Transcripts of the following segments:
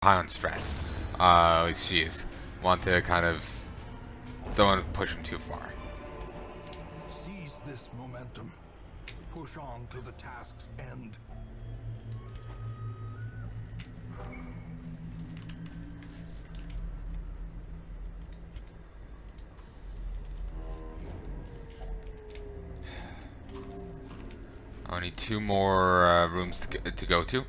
high on stress. She is. Want to kind of... Don't want to push him too far. Seize this momentum. Push on to the task's end. Only 2 more rooms to go to.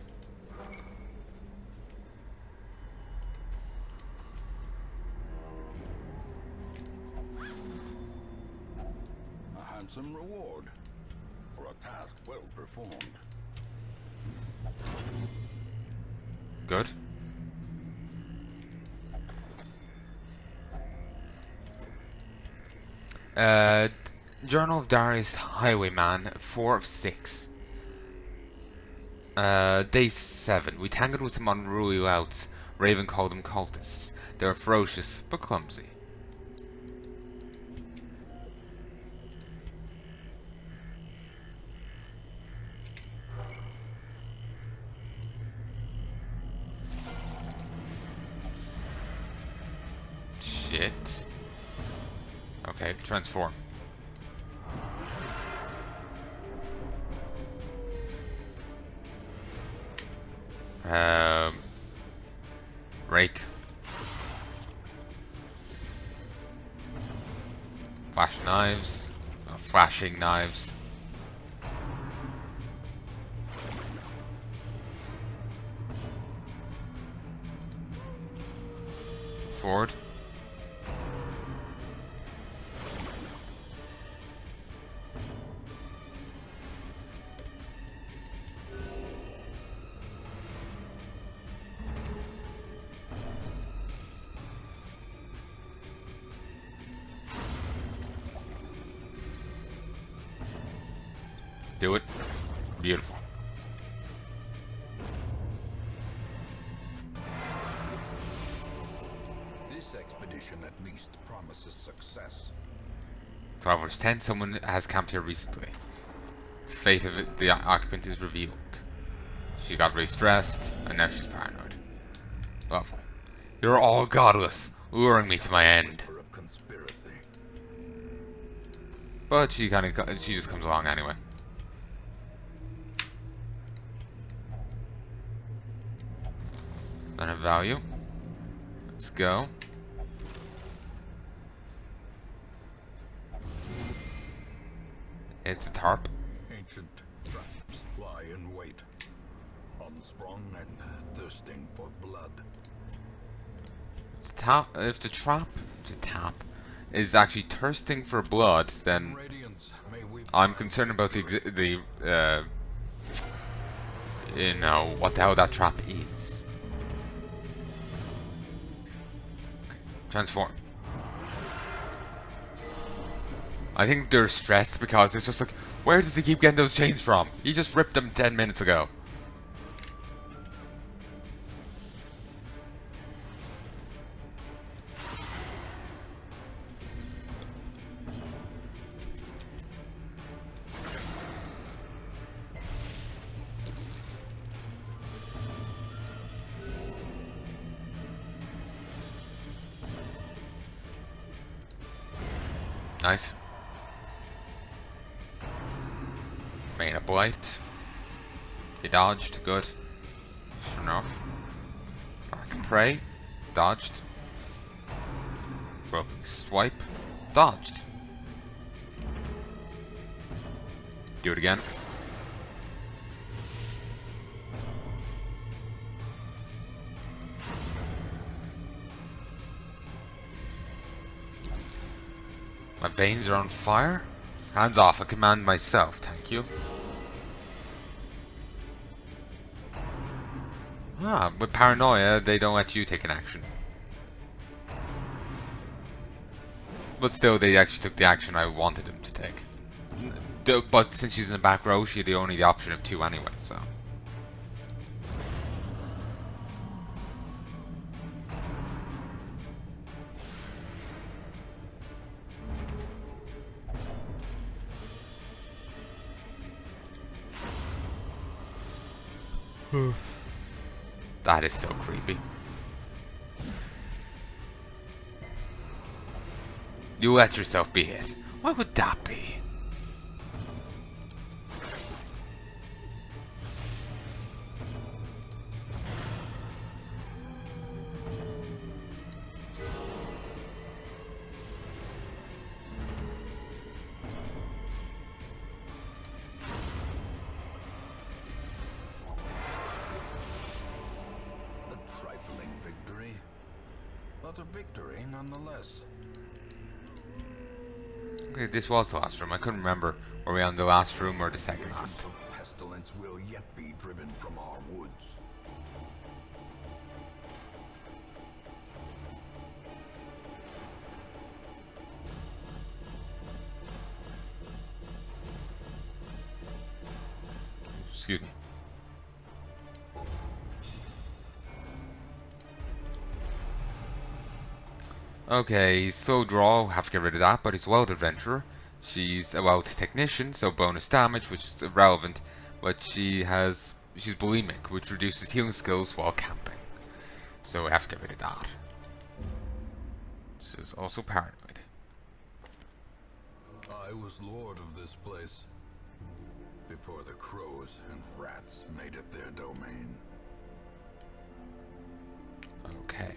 A handsome reward for a task well performed. Good. Journal of Darius Highwayman, 4 of 6. Day 7. We tangled with some unruly louts. Raven called them cultists. They were ferocious, but clumsy. Shit. Okay, transform. Rake. Flash knives. Flashing knives. Forward. Do it. Beautiful. This expedition at least promises success. 12 verse 10. Someone has camped here recently. Fate of the occupant is revealed. She got really stressed, and now she's paranoid. Lovely. You're all godless, luring me to my end. But she just comes along anyway. Don't have value. Let's go. It's a tarp. Ancient traps lie in wait, unsprung and thirsting for blood. If the trap is actually thirsting for blood, then I'm concerned about the you know, what the hell that trap is. Transform. I think they're stressed because it's just like, where does he keep getting those chains from? He just ripped them 10 minutes ago. Nice. Main up light. He dodged, good. Sure enough. Back and pray. Dodged. Groping swipe. Dodged. Do it again. My veins are on fire? Hands off, I command myself, thank you. Ah, with paranoia, they don't let you take an action. But still, they actually took the action I wanted them to take. But since she's in the back row, she had only the option of 2 anyway, so. That is so creepy. You let yourself be hit. Why would that be? A trifling victory, but a victory nonetheless. Okay, this was the last room. I couldn't remember. Were we on the last room or the second last? Visions of pestilence will yet be driven from our woods. Excuse me. Okay, slow draw, have to get rid of that, but he's a wild adventurer. She's a wild technician, so bonus damage, which is irrelevant, but she's bulimic, which reduces healing skills while camping. So we have to get rid of that. She's also paranoid. I was lord of this place before the crows and rats made it their domain. Okay.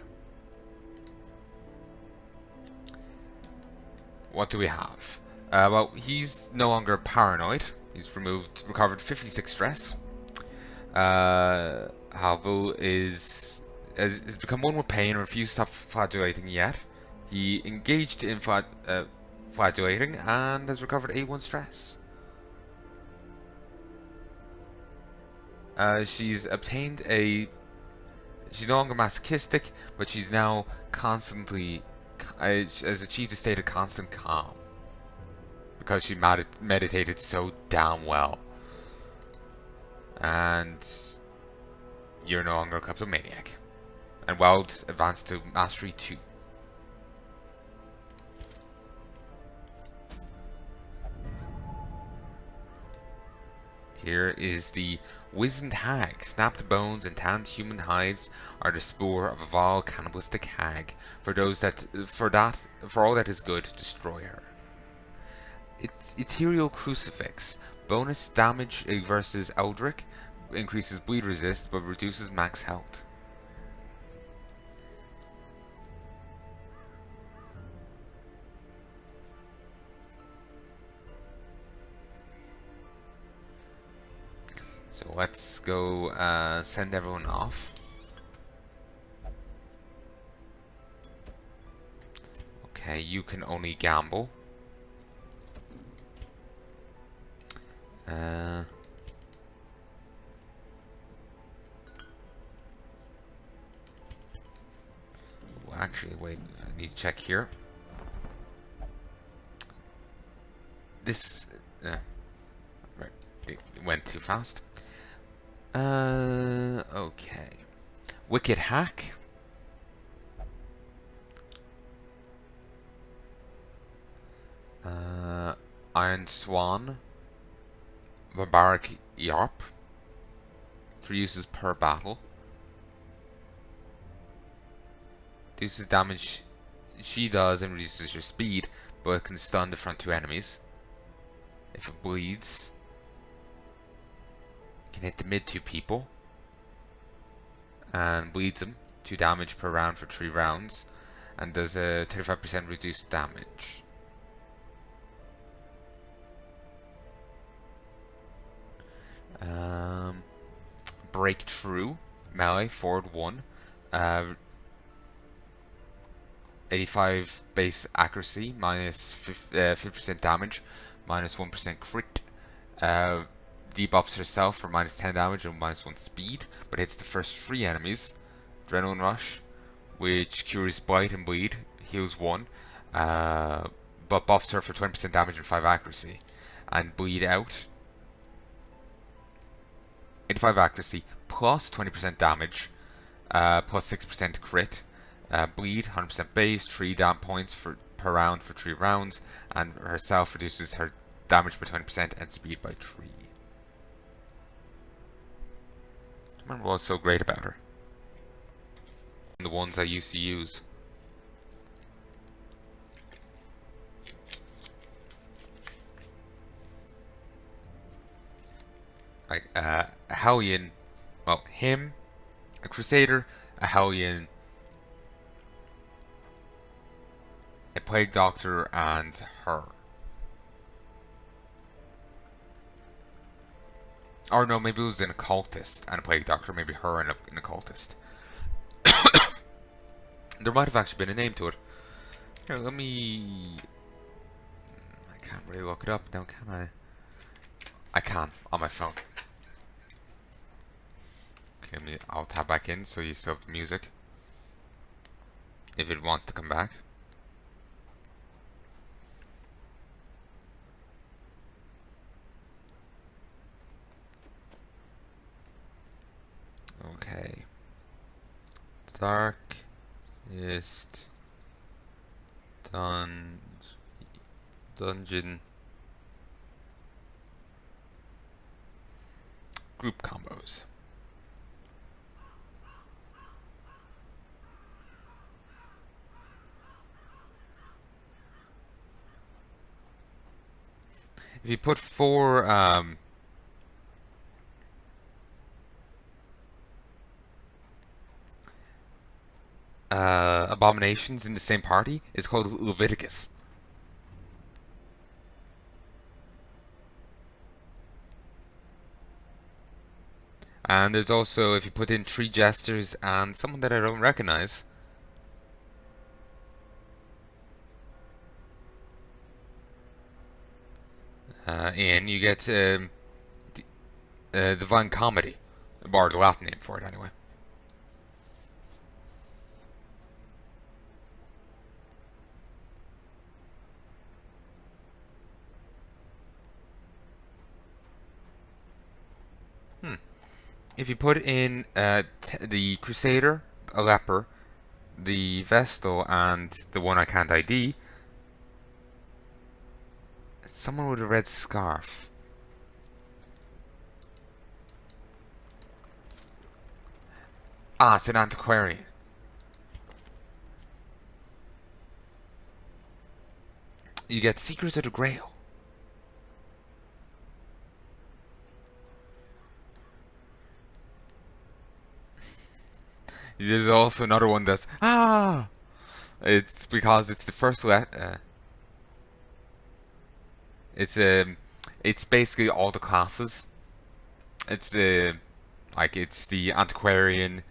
What do we have? Well, he's no longer paranoid. He's recovered 56 stress. Halvo has become one with pain and refused to stop flagellating yet. He engaged in flagellating and has recovered 81 stress. She's no longer masochistic, but she's now constantly has achieved a state of constant calm because she meditated so damn well. And you're no longer a kleptomaniac. And Wild advanced to Mastery 2. Here is the wizened hag. Snapped bones and tanned human hides are the spore of a vile cannibalistic hag. For all that is good, destroy her. Ethereal crucifix. Bonus damage versus Eldrick. Increases bleed resist but reduces max health. So let's go send everyone off. Okay, you can only gamble. Well, actually, wait, I need to check here. This right, it went too fast. Okay. Wicked Hack. Iron Swan. Barbaric Yarp. 3 uses per battle. Reduces damage she does and reduces your speed, but it can stun the front 2 enemies. If it bleeds, you can hit the mid 2 people and bleeds them. 2 damage per round for 3 rounds, and does a 35% reduced damage. Breakthrough melee forward 1, 85 base accuracy, minus 50% damage, minus 1% crit. Debuffs herself for minus 10 damage and minus 1 speed, but hits the first 3 enemies. Adrenaline Rush, which cures Blight and Bleed, heals 1, but buffs her for 20% damage and 5 accuracy. And Bleed Out, 85 accuracy, plus 20% damage, plus 6% crit. Bleed, 100% base, 3 damp points per round for 3 rounds, and herself reduces her damage by 20% and speed by 3. I remember what was so great about her. The ones I used to use. Hellion, well, him, a Crusader, a Hellion, a Plague Doctor, and her. Or no, maybe it was an occultist and a Plague Doctor, maybe her and an occultist. There might have actually been a name to it. Here, let me... I can't really look it up now, can I? I can, on my phone. Okay, I'll tap back in so you still have the music. If it wants to come back. Okay. Darkest dungeon group combos. If you put 4 abominations in the same party, it's called Leviticus. And there's also, if you put in 3 jesters and someone that I don't recognize, you get Divine Comedy, or the Latin name for it anyway. If you put in the Crusader, a Leper, the Vestal, and the one I can't ID, someone with a red scarf. Ah, it's an antiquarian. You get Seekers of the Grail. There's also another one that's it's because it's the first it's basically all the classes. It's the antiquarian,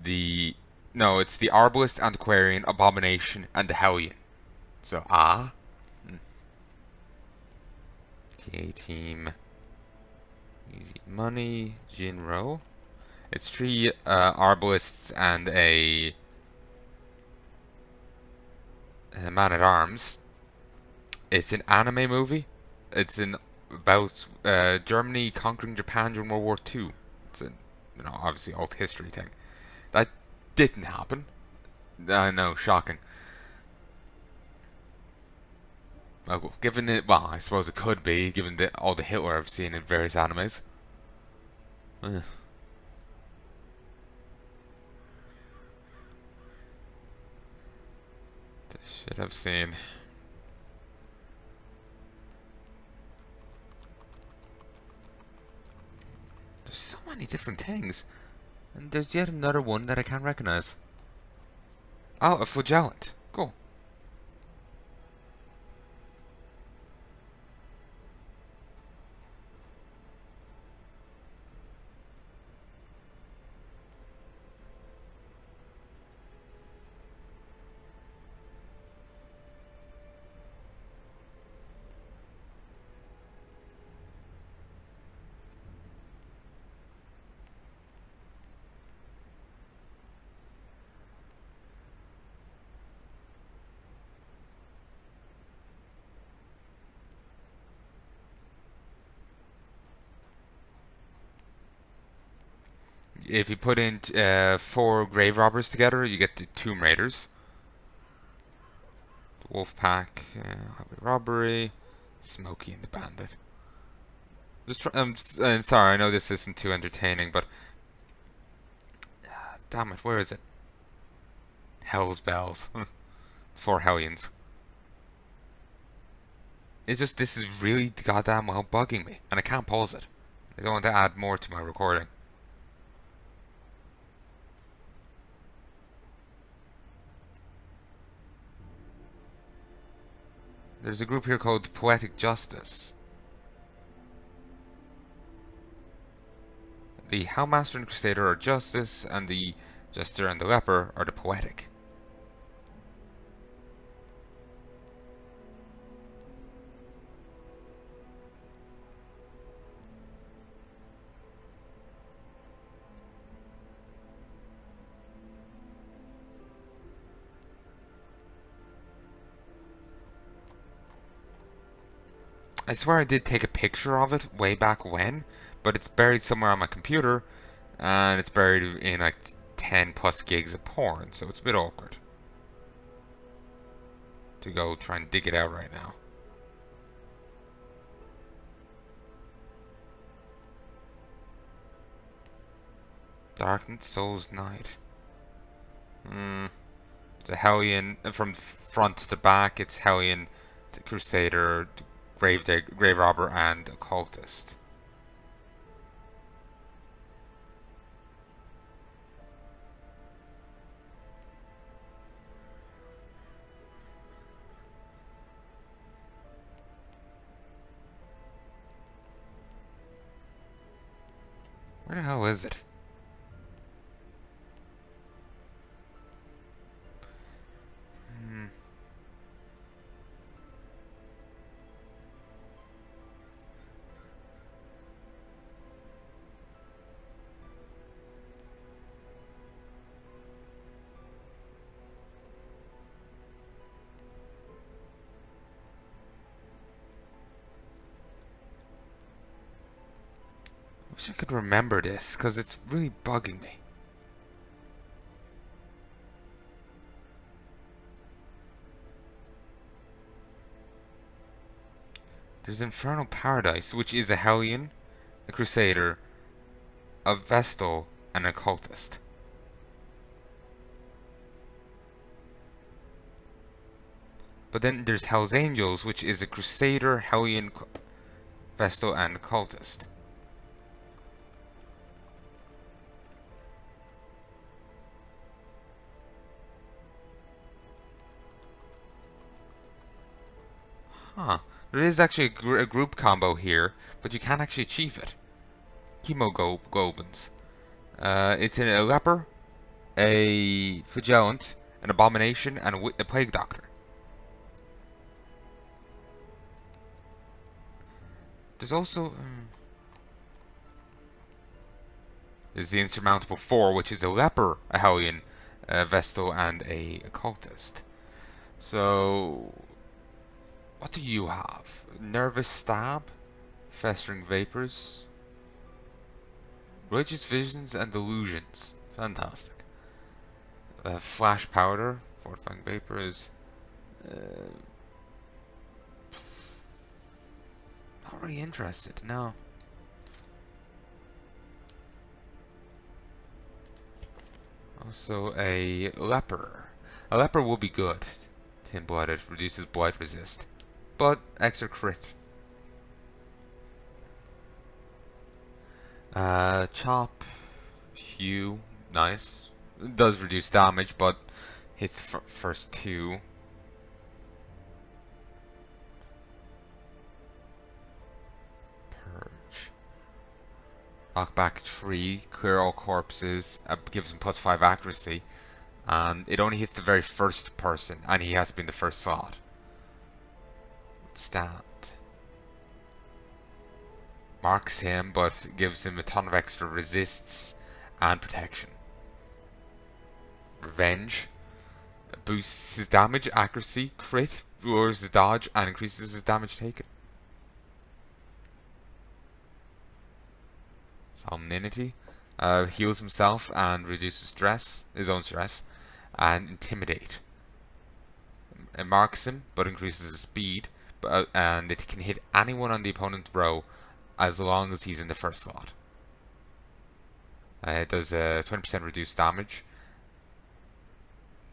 it's the arbalist, antiquarian, abomination, and the hellion. So TA team, easy money, Jinro. It's 3 arbalists and a man-at-arms. It's an anime movie. It's about Germany conquering Japan during World War II. It's obviously old history thing. That didn't happen. I know, shocking. Well, given it, well, I suppose it could be, given all the Hitler I've seen in various animes. The shit I've seen. There's so many different things. And there's yet another one that I can't recognize. Oh, a flagellant. Cool. If you put in 4 grave robbers together, you get the Tomb Raiders. The Wolf Pack, Highway Robbery, Smokey and the Bandit. I'm sorry, I know this isn't too entertaining, but damn it, where is it? Hell's Bells. 4 Hellions. It's just, this is really goddamn well bugging me, and I can't pause it. I don't want to add more to my recording. There's a group here called Poetic Justice. The Hellmaster and Crusader are Justice, and the Jester and the Leper are the Poetic. I swear I did take a picture of it way back when, but it's buried somewhere on my computer, and it's buried in like 10 plus gigs of porn, so it's a bit awkward to go try and dig it out right now. Darkened Souls Night. It's a Hellion from front to back. It's Hellion, Crusader, Grave Robber, and Occultist. Where the hell is it? I wish I could remember this, because it's really bugging me. There's Infernal Paradise, which is a Hellion, a Crusader, a Vestal, and an Occultist. But then there's Hell's Angels, which is a Crusader, Hellion, Vestal, and Occultist. Huh. There is actually a group combo here, but you can't actually achieve it. Hemoglobins. It's a Leper, a Vigilant, an Abomination, and a Plague Doctor. There's also... there's the Insurmountable Four, which is a Leper, a Hellion, a Vestal, and a Occultist. So... what do you have? Nervous Stab? Festering Vapors? Religious Visions and Delusions. Fantastic. Flash Powder? Fortifying Vapors. Not really interested, no. Also a Leper. A Leper will be good. Tin-blooded, reduces blight resist. But extra crit. Chop, Hew, nice. It does reduce damage, but hits first two. Purge. Knock back 3, clear all corpses, gives him +5 accuracy, and it only hits the very first person, and he has to be in the first slot. Stand. Marks him, but gives him a ton of extra resists and protection. Revenge. Boosts his damage, accuracy, crit, lowers his dodge, and increases his damage taken. Solemnity. Heals himself and reduces stress, his own stress. And Intimidate. It marks him, but increases his speed. And it can hit anyone on the opponent's row as long as he's in the first slot. It does 20% reduced damage,